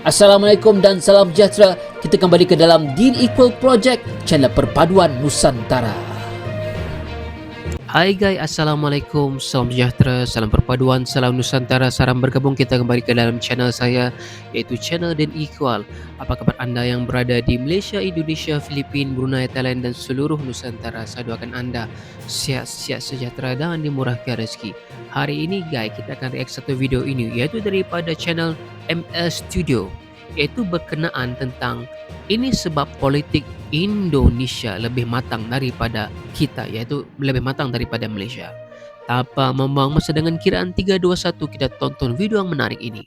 Assalamualaikum dan salam sejahtera. Kita kembali ke dalam Deen Equal Project, channel perpaduan Nusantara. Hai guys, Assalamualaikum, salam sejahtera, salam perpaduan, salam Nusantara. Salam bergabung kita kembali ke dalam channel saya, iaitu channel Deen Equal. Apa kabar anda yang berada di Malaysia, Indonesia, Filipina, Brunei, Thailand dan seluruh Nusantara? Saya doakan anda sihat-sihat sejahtera dan dimurahkan rezeki. Hari ini guys, kita akan react satu video ini, iaitu daripada channel ML Studio, iaitu berkenaan tentang ini sebab politik Indonesia lebih matang daripada kita, iaitu lebih matang daripada Malaysia. Tanpa membuang masa, dengan kiraan 3, 2, 1, kita tonton video yang menarik ini.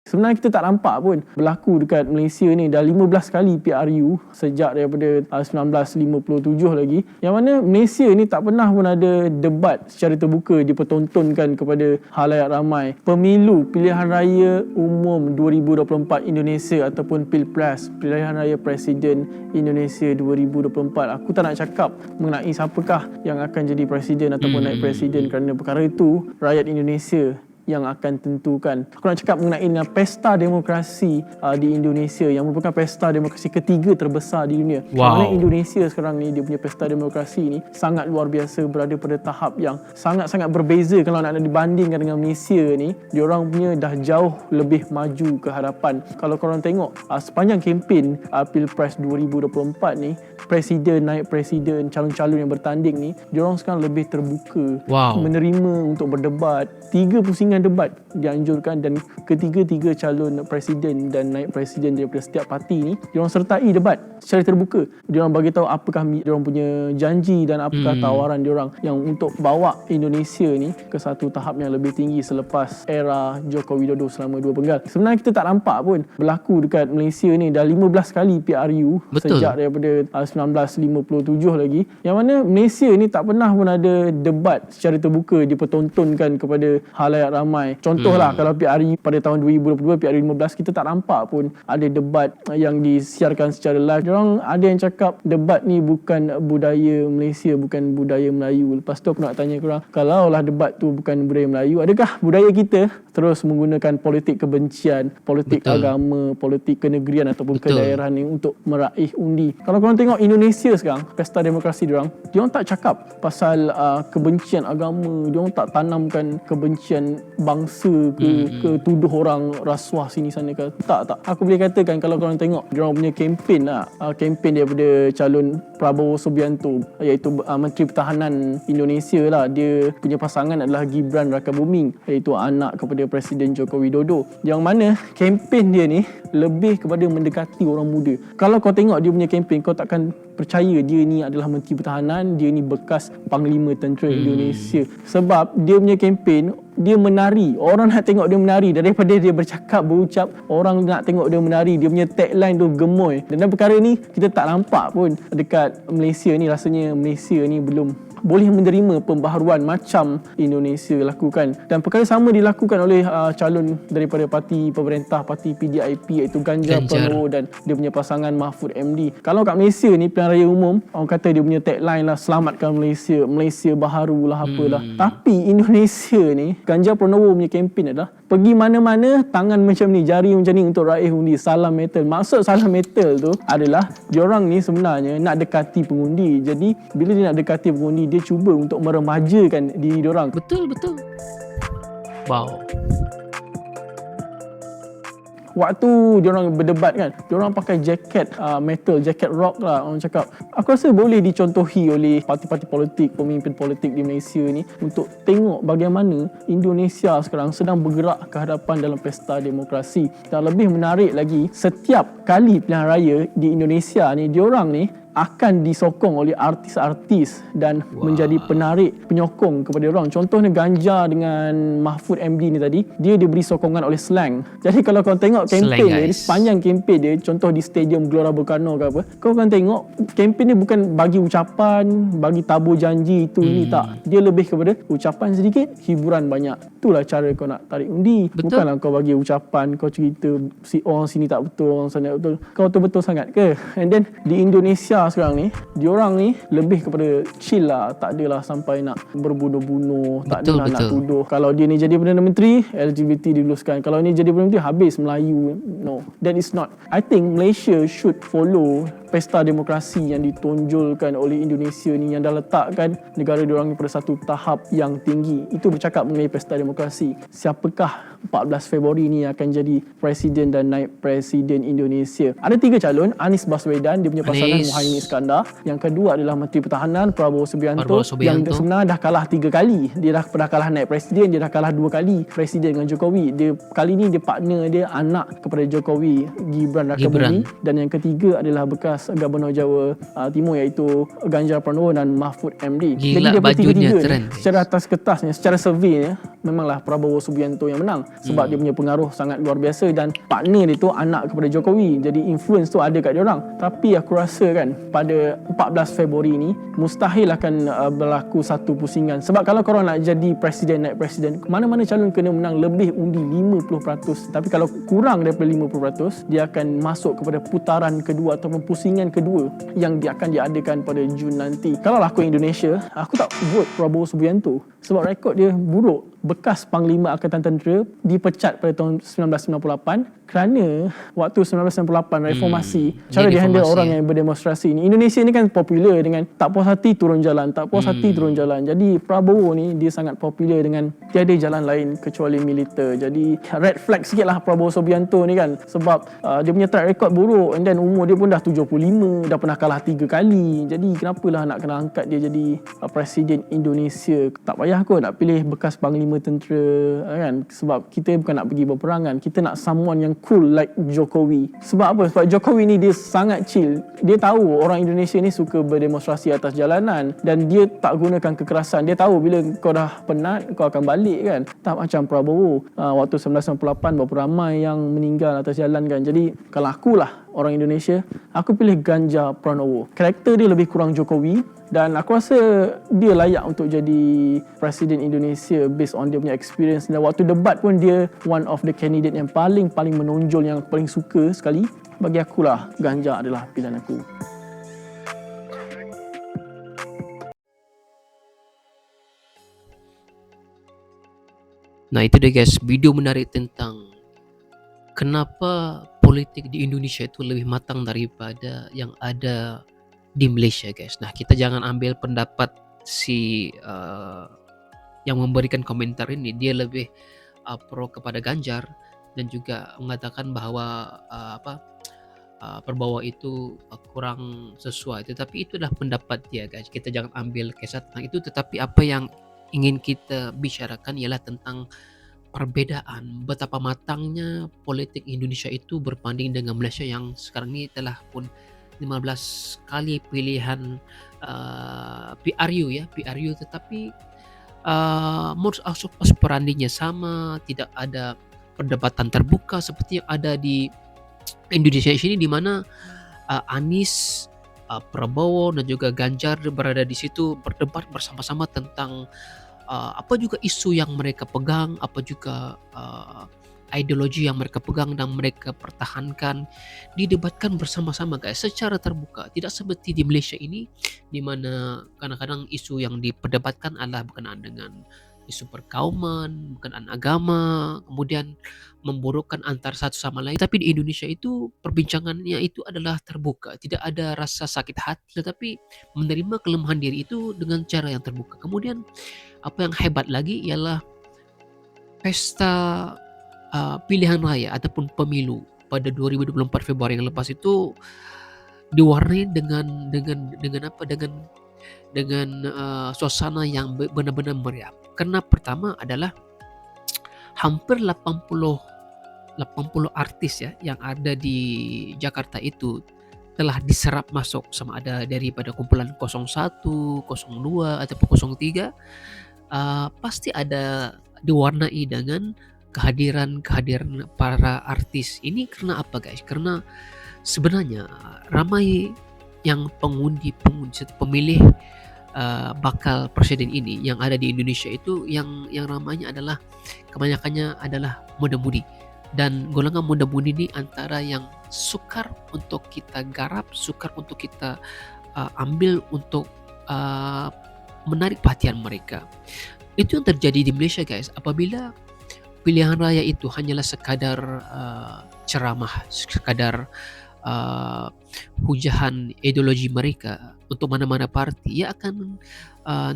Sebenarnya kita tak nampak pun berlaku dekat Malaysia ni dah 15 kali PRU sejak daripada 1957 lagi, yang mana Malaysia ni tak pernah pun ada debat secara terbuka dipertontonkan kepada halayak ramai. Pemilu pilihan raya umum 2024 Indonesia ataupun Pilpres, pilihan raya Presiden Indonesia 2024, aku tak nak cakap mengenai siapakah yang akan jadi presiden ataupun naik presiden, kerana perkara itu rakyat Indonesia yang akan tentukan. Aku nak cakap mengenai pesta demokrasi di Indonesia, yang merupakan pesta demokrasi ketiga terbesar di dunia. Kerana Indonesia sekarang ni, dia punya pesta demokrasi ni sangat luar biasa, berada pada tahap yang sangat-sangat berbeza. Kalau nak dibandingkan dengan Malaysia ni, diorang punya dah jauh lebih maju ke hadapan. Kalau korang tengok sepanjang kempen Pilpres 2024 ni, presiden, naik presiden, calon-calon yang bertanding ni, diorang sekarang lebih terbuka, menerima untuk berdebat. 3 pusingan debat dianjurkan, dan ketiga-tiga calon presiden dan naik presiden daripada setiap parti ni, diorang sertai debat secara terbuka. Diorang bagi tahu apakah diorang punya janji dan apakah tawaran diorang yang untuk bawa Indonesia ni ke satu tahap yang lebih tinggi selepas era Joko Widodo selama 2 penggal. Sebenarnya kita tak nampak pun berlaku dekat Malaysia ni dah 15 kali PRU sejak daripada 1957 lagi, yang mana Malaysia ni tak pernah pun ada debat secara terbuka dipertontonkan kepada halayak ramai. Contohlah kalau PRU pada tahun 2022, PRU 15, kita tak nampak pun ada debat yang disiarkan secara live. Diorang ada yang cakap debat ni bukan budaya Malaysia, bukan budaya Melayu. Lepas tu aku nak tanya korang, kalaulah debat tu bukan budaya Melayu, adakah budaya kita terus menggunakan politik kebencian, politik agama, politik kenegerian ataupun kedaerahan ni untuk meraih undi? Kalau korang tengok Indonesia sekarang, pesta demokrasi diorang tak cakap pasal kebencian agama, diorang tak tanamkan kebencian bangsa ke tuduh orang rasuah sini sana ke. Tak. Aku boleh katakan kalau korang tengok diorang punya kempen kempen daripada calon Prabowo Subianto, iaitu Menteri Pertahanan Indonesia lah. Dia punya pasangan adalah Gibran Rakabuming, iaitu anak kepada Presiden Joko Widodo, yang mana kempen dia ni lebih kepada mendekati orang muda. Kalau kau tengok dia punya kempen, kau takkan percaya dia ni adalah Menteri Pertahanan, dia ni bekas Panglima Tentera Indonesia. Sebab dia punya kempen, dia menari. Orang nak tengok dia menari. Daripada dia bercakap, berucap, orang nak tengok dia menari. Dia punya tagline tu gemoy. Dan perkara ni kita tak nampak pun dekat Malaysia ni. Rasanya Malaysia ni belum boleh menerima pembaharuan macam Indonesia lakukan. Dan perkara sama dilakukan oleh calon daripada parti pemerintah, parti PDIP, iaitu Ganjar Pranowo dan dia punya pasangan Mahfud MD. Kalau kat Malaysia ni, pilihan raya umum, orang kata dia punya tagline lah, selamatkan Malaysia, Malaysia baharu lah, apalah. Tapi Indonesia ni, Ganjar Pranowo punya kempen adalah pergi mana-mana tangan macam ni, jari macam ni untuk raih undi, salam metal. Maksud salam metal tu adalah diorang ni sebenarnya nak dekati pengundi. Jadi bila dia nak dekati pengundi, dia cuba untuk meremajakan diri diorang. Betul. Wow. Waktu diorang berdebat kan, diorang pakai jaket metal, jaket rock lah orang cakap. Aku rasa boleh dicontohi oleh parti-parti politik, pemimpin politik di Malaysia ni, untuk tengok bagaimana Indonesia sekarang sedang bergerak ke hadapan dalam pesta demokrasi. Dan lebih menarik lagi, setiap kali pilihan raya di Indonesia ni, diorang ni akan disokong oleh artis-artis dan menjadi penarik, penyokong kepada orang. Contohnya Ganjar dengan Mahfud MD ni tadi, dia diberi sokongan oleh slang. Jadi kalau kau tengok kempen dia, sepanjang kempen dia, contoh di Stadium Gelora Bung Karno ke apa, kau akan tengok kempen dia bukan bagi ucapan, bagi tabur janji itu ini, tak. Dia lebih kepada ucapan sedikit, hiburan banyak. Itulah cara kau nak tarik undi. Bukanlah kau bagi ucapan, kau cerita si orang sini tak betul, orang sana tak betul. Kau betul-betul sangat ke? And then di Indonesia tentera sekarang ni, diorang ni lebih kepada chill lah, tak adalah sampai nak berbunuh-bunuh, tak Betul, adalah nak betul. tuduh kalau dia ni jadi Perdana Menteri, LGBT diluluskan, kalau ni jadi Perdana Menteri habis Melayu. No, that is not. I think Malaysia should follow pesta demokrasi yang ditonjolkan oleh Indonesia ni, yang dah letakkan negara diorang ni pada satu tahap yang tinggi. Itu bercakap mengenai pesta demokrasi. Siapakah 14 Februari ni akan jadi presiden dan naib presiden Indonesia? Ada 3 calon. Anies Baswedan, dia punya pasangan Anies. Muhaimin Iskandar. Yang kedua adalah Menteri Pertahanan Prabowo Subianto, Prabowo Subianto. yang sebenarnya dah kalah 3 kali. Dia dah pernah kalah naib presiden, dia dah kalah 2 kali presiden dengan Jokowi. Dia kali ni dia partner dia anak kepada Jokowi, Gibran Rakabuming. Dan yang ketiga adalah bekas Gubernur Jawa Timur, iaitu Ganjar Pranowo dan Mahfud MD. Gila, Jadi dia bajunya bertiga-tiga trend. ni, secara atas kertasnya, secara survey memanglah Prabowo Subianto yang menang, sebab dia punya pengaruh sangat luar biasa dan partner dia tu anak kepada Jokowi. Jadi influence tu ada kat dia orang. Tapi aku rasa kan pada 14 Februari ni mustahil akan berlaku satu pusingan, sebab kalau korang nak jadi presiden, naik presiden, mana-mana calon kena menang lebih undi 50%. Tapi kalau kurang daripada 50%, dia akan masuk kepada putaran kedua ataupun pusingan kedua yang akan diadakan pada Jun nanti. Kalau aku Indonesia, aku tak vote Prabowo Subianto sebab rekod dia buruk. Bekas Panglima Angkatan Tentera dipecat pada tahun 1998 kerana waktu 1998 reformasi, cara dia handle reformasi. orang yang berdemonstrasi ni. Indonesia ni kan popular dengan tak puas hati turun jalan, tak puas hati turun jalan. Jadi Prabowo ni dia sangat popular dengan tiada jalan lain kecuali militer. Jadi red flag sikit lah Prabowo Subianto ni kan, sebab dia punya track record buruk, and then umur dia pun dah 75, dah pernah kalah 3 kali. Jadi kenapalah nak kena angkat dia jadi presiden Indonesia? Tak payah kot nak pilih bekas Panglima Tentera kan, sebab kita bukan nak pergi berperangan, kita nak someone yang cool like Jokowi. Sebab apa? Sebab Jokowi ni dia sangat chill. Dia tahu orang Indonesia ni suka berdemonstrasi atas jalanan dan dia tak gunakan kekerasan. Dia tahu bila kau dah penat, kau akan balik kan. Tak macam Prabowo. Waktu 1998 berapa ramai yang meninggal atas jalan kan. Jadi kalau akulah orang Indonesia, aku pilih Ganjar Pranowo. Karakter dia lebih kurang Jokowi dan aku rasa dia layak untuk jadi presiden Indonesia based on dia punya experience. Dan waktu debat pun dia one of the candidate yang paling menonjol, yang aku paling suka sekali. Bagi akulah Ganjar adalah pilihan aku. Nah itu dia guys, video menarik tentang kenapa politik di Indonesia itu lebih matang daripada yang ada di Malaysia guys. Nah kita jangan ambil pendapat si yang memberikan komentar ini, dia lebih pro kepada Ganjar dan juga mengatakan bahwa Prabowo itu kurang sesuai. Tetapi itu adalah pendapat dia guys, kita jangan ambil kisah tentang itu. Tetapi apa yang ingin kita bicarakan ialah tentang perbedaan betapa matangnya politik Indonesia itu berbanding dengan Malaysia yang sekarang ini telah pun 15 kali pilihan PRU ya, PRU, tetapi modus operandinya sama, tidak ada perdebatan terbuka seperti yang ada di Indonesia ini, di mana Anies, Prabowo dan juga Ganjar berada di situ berdebat bersama-sama tentang apa juga isu yang mereka pegang, apa juga ideologi yang mereka pegang dan mereka pertahankan, didebatkan bersama-sama guys secara terbuka. Tidak seperti di Malaysia ini, di mana kadang-kadang isu yang diperdebatkan adalah berkenaan dengan isu perkauman, berkenaan agama, kemudian memburukkan antar satu sama lain. Tapi di Indonesia itu perbincangannya itu adalah terbuka, tidak ada rasa sakit hati, tetapi menerima kelemahan diri itu dengan cara yang terbuka. Kemudian apa yang hebat lagi ialah pesta pilihan raya ataupun pemilu pada 2024 Februari yang lepas itu diwarnai dengan suasana yang benar-benar meriah. Karena pertama adalah hampir 80 artis ya yang ada di Jakarta itu telah diserap masuk, sama ada daripada kumpulan 01, 02 ataupun 03. Pasti ada diwarnai dengan kehadiran para artis ini. Karena apa guys? Karena sebenarnya ramai yang pemilih bakal presiden ini yang ada di Indonesia itu yang ramainya adalah kebanyakannya adalah muda-mudi, dan golongan muda-mudi ini antara yang sukar untuk kita garap, sukar untuk kita ambil untuk uh, menarik perhatian mereka. Itu yang terjadi di Malaysia, guys. Apabila pilihan raya itu hanyalah sekadar ceramah, sekadar uh, hujahan ideologi mereka untuk mana-mana parti, ia akan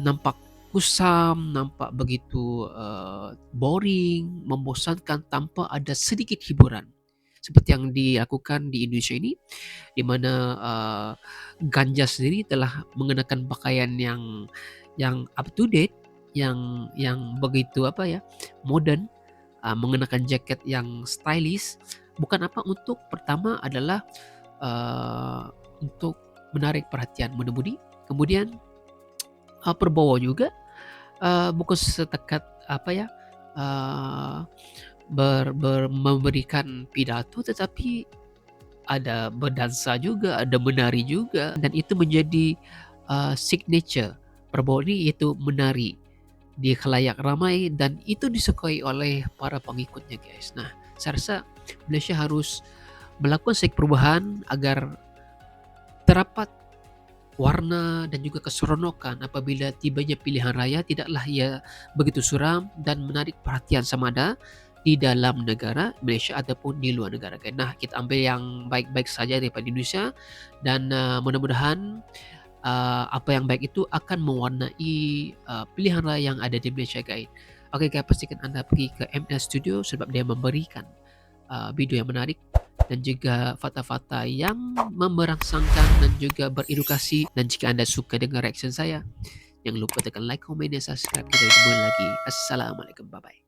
nampak kusam, nampak begitu boring, membosankan tanpa ada sedikit hiburan. Seperti yang dilakukan di Indonesia ini, di mana Ganja sendiri telah mengenakan pakaian yang up to date, yang begitu modern, mengenakan jaket yang stylish, bukan apa, untuk pertama adalah untuk menarik perhatian mengemudi, kemudian perbawa juga, bukan setakat memberikan pidato, tetapi ada berdansa juga, ada menari juga, dan itu menjadi signature perbawa ini, yaitu menari di khalayak ramai, dan itu disukai oleh para pengikutnya, guys. Nah, saya rasa Malaysia harus melakukan sedikit perubahan agar terdapat warna dan juga keseronokan apabila tibanya pilihan raya, tidaklah ia begitu suram dan menarik perhatian sama ada di dalam negara Malaysia ataupun di luar negara. Nah, kita ambil yang baik-baik saja daripada Indonesia, dan mudah-mudahan apa yang baik itu akan mewarnai pilihan raya yang ada di Malaysia, guys. Oke, guys, pastikan anda pergi ke ML Studio sebab dia memberikan video yang menarik dan juga fakta-fakta yang memberangsangkan dan juga beredukasi. Dan jika anda suka dengan reaction saya, jangan lupa tekan like, komen, dan subscribe. Kita ketemu lagi. Assalamualaikum, bye bye.